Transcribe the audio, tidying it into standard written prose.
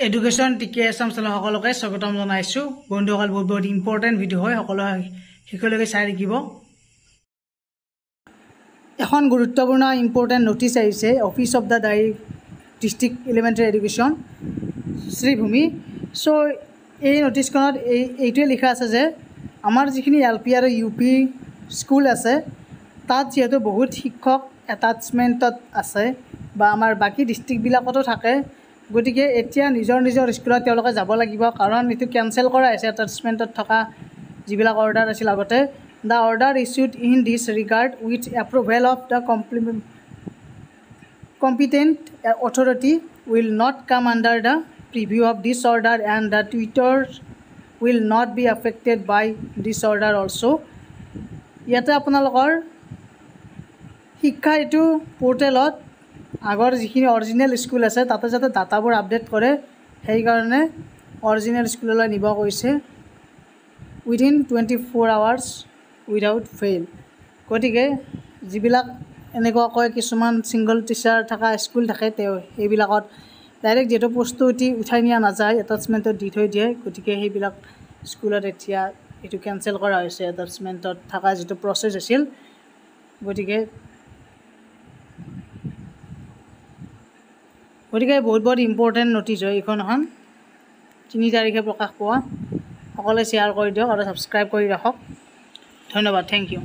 Education টিকে Assam channel সকলোকে স্বাগতম জনাইছোঁ। বন্ধুসকল, বহুত বহুত ইম্পৰ্টেণ্ট ভিডিঅ' হয়, সকলোৱে শেষলৈকে চাই থাকিব। এখন গুৰুত্বপূৰ্ণ ইম্পৰ্টেণ্ট নটিচ আহিছে office of the district elementary education Sribhumi. So' এই নটিচখনত এইটোৱে লিখা আছে যে আমাৰ যিখিনি LP আৰু UP স্কুল আছে তাত যিহেতু বহুত শিক্ষক এটাচমেণ্টত আছে বা আমাৰ বাকী ডিষ্ট্ৰিক্টবিলাকতো থাকে, গতিকে এতিয়া নিজৰ স্কুলত তেওঁলোকে যাব লাগিব, কাৰণ এইটো কেঞ্চেল কৰা হৈছে এটাচমেণ্টত থকা যিবিলাক অৰ্ডাৰ আছিল আগতে। The order issued in this regard with approval of the competent authority will not come under the preview of this order and the tutors will not be affected by this order also. ইয়াতে আপোনালোকৰ শিক্ষা এইটো পৰ্টেলত আগৰ যিখিনি original school আছে তাতে যাতে ডাটাবোৰ আপডেট কৰে, সেইকাৰণে অৰিজিনেল স্কুললৈ নিব কৈছে উইদিন 24 hours উইদাউট ফেইল। গতিকে যিবিলাক এনেকুৱাকৈ কিছুমান ছিংগল টিচাৰ থকা স্কুল থাকে সেইবিলাকত ডাইৰেক্ট যিহেতু প্ৰস্তুতি উঠাই নিয়া নাযায়, এটাচমেণ্টত দি থৈ দিয়ে, গতিকে সেইবিলাক স্কুলত এতিয়া এইটো কেঞ্চেল কৰা হৈছে এটাচমেণ্টত থকা যিটো প্ৰচেছ আছিল। গতিকে বহুত ইম্পৰ্টেণ্ট নটিচ হয় এইখন। 3 তাৰিখে প্ৰকাশ পোৱা। সকলোৱে শ্বেয়াৰ কৰি দিয়ক আৰু ছাবস্ক্ৰাইব কৰি ৰাখক। ধন্যবাদ, থেংক ইউ।